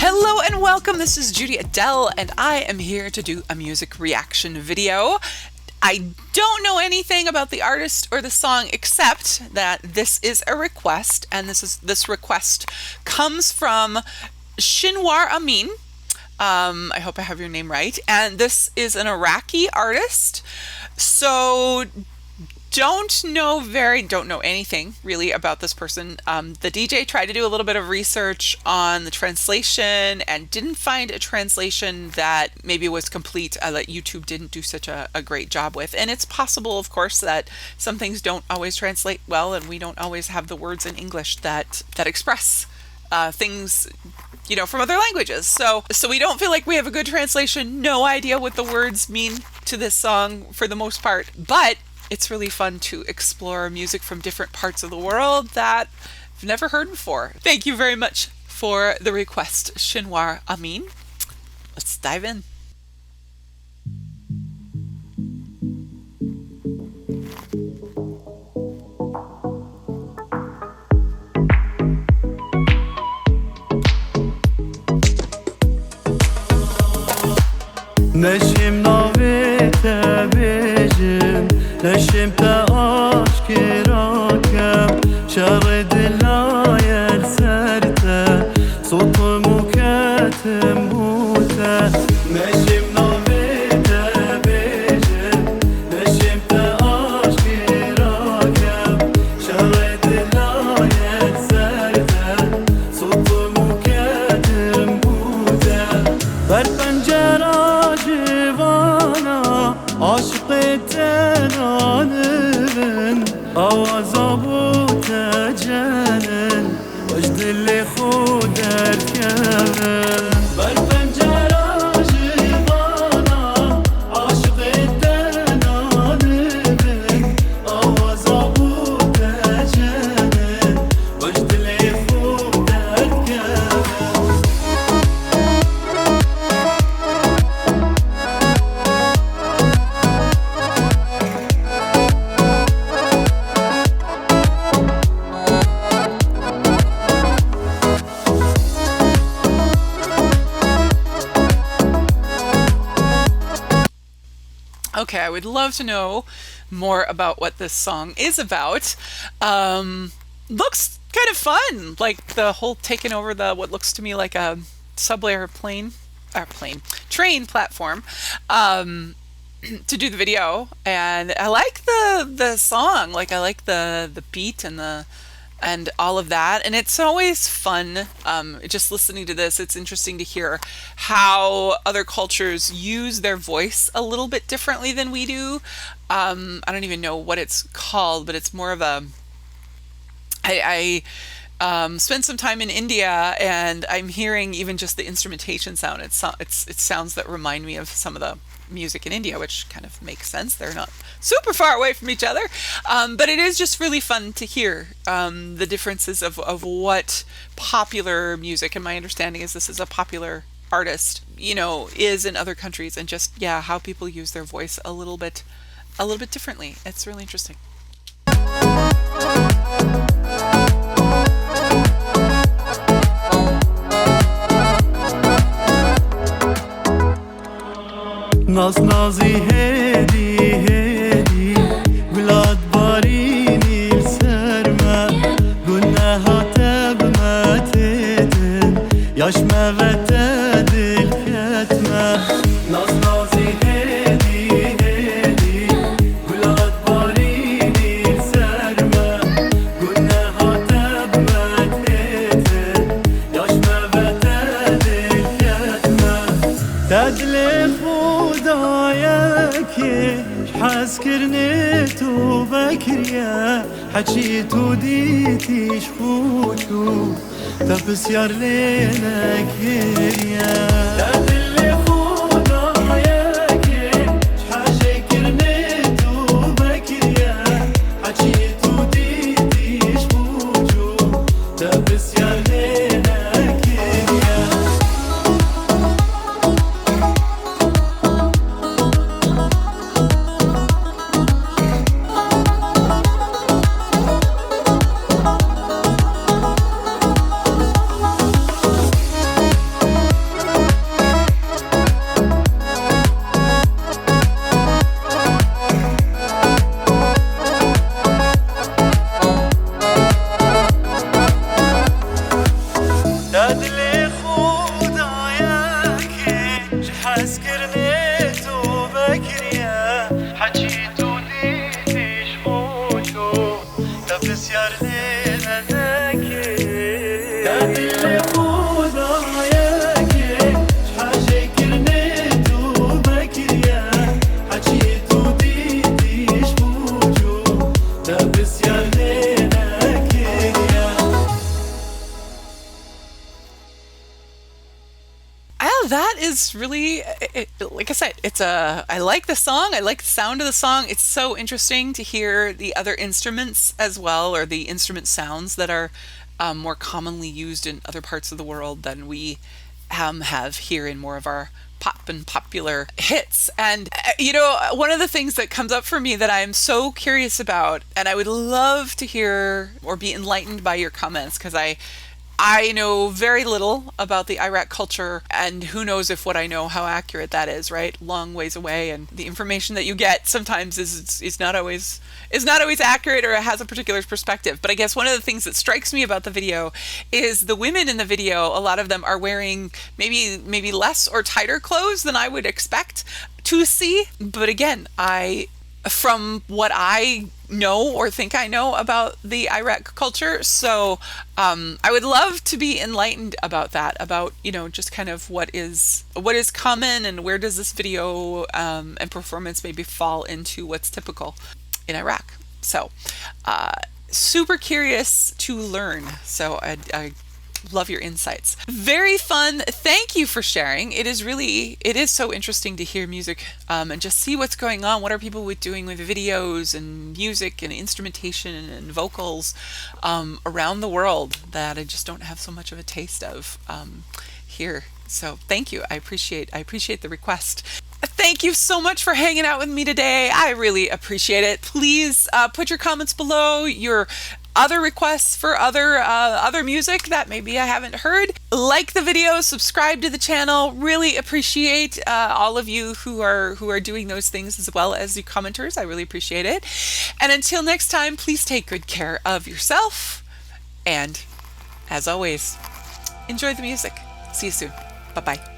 Hello and welcome. This is Judy Adele, and I am here to do a music reaction video. I don't know anything about the artist or the song except that this is a request, and this request comes from Shinwar Amin. I hope I have your name right. And this is an Iraqi artist. So don't know anything really about this person. The DJ tried to do a little bit of research on the translation and didn't find a translation that maybe was complete, that YouTube didn't do such a great job with. And it's possible, of course, that some things don't always translate well, and we don't always have the words in English that express things, from other languages. So we don't feel like we have a good translation. No idea what the words mean to this song for the most part, but it's really fun to explore music from different parts of the world that I've never heard before. Thank you very much for the request, Shinwar Amin. Let's dive in. نشیم ناویت بیجم نشیم تا آشکرا کم شر دلای سرته صوت مکتم بوده نشیم ناویت بیجم نشیم تا آشکرا کم شر دلای سرته صوت مکتم بوده بر پنجره Jivana aşk ettenanın Avaza bu tecenin Vecdili khud erkemin Ber pencera Jivana aşk ettenanın Avaza bu tecenin Vecdili khud erkemin Okay, I would love to know more about what this song is about. Looks kind of fun, like the whole taking over what looks to me like a subway or train platform to do the video. And I like the song, like I like the beat and all of that, and it's always fun just listening to this. It's interesting to hear how other cultures use their voice a little bit differently than we do. I don't even know what it's called, but it's more of I spent some time in India, and I'm hearing even just the instrumentation sound. It's sounds that remind me of some of the music in India, which kind of makes sense. They're not super far away from each other, but it is just really fun to hear the differences of what popular music, and my understanding is this is a popular artist, is in other countries, and just how people use their voice a little bit differently. It's really interesting. Naz nazi hedi hedi Gulad barini serme Günnaha tebmet edin Yaş mevete dil ketme Naz nazi hedi hedi Gulad barini serme Günnaha tebmet edin Yaş mevete dil ketme Tedli خداياكي حاس كرنيت وبكريا حكيت وديتي شخوشو تبس يار ليلك يا اللي خداياكي شحال كرنيتو بكريا حكيتو ديتي شبوجو دبس يا لينا كريا. Oh, that is really, like I said, I like the song. I like the sound of the song. It's so interesting to hear the other instruments as well, or the instrument sounds that are more commonly used in other parts of the world than we have here in more of our pop and popular hits. And, one of the things that comes up for me that I'm so curious about, and I would love to hear or be enlightened by your comments, because I know very little about the Iraq culture, and who knows if what I know, how accurate that is, right? Long ways away, and the information that you get sometimes is not always accurate, or it has a particular perspective. But I guess one of the things that strikes me about the video is the women in the video. A lot of them are wearing maybe less or tighter clothes than I would expect to see. But again, from what I know or think I know about the Iraq culture. So I would love to be enlightened about that, about, just kind of what is common, and where does this video and performance maybe fall into what's typical in Iraq. So super curious to learn. So I love your insights. Very fun. Thank you for sharing. It is so interesting to hear music and just see what's going on. What are people doing with videos and music and instrumentation and vocals around the world that I just don't have so much of a taste of here. So thank you. I appreciate the request. Thank you so much for hanging out with me today. I really appreciate it. Please put your comments below, your other requests for other music that maybe I haven't heard. Like the video, subscribe to the channel. Really appreciate all of you who are doing those things, as well as the commenters. I really appreciate it. And until next time, please take good care of yourself. And as always, enjoy the music. See you soon. Bye-bye.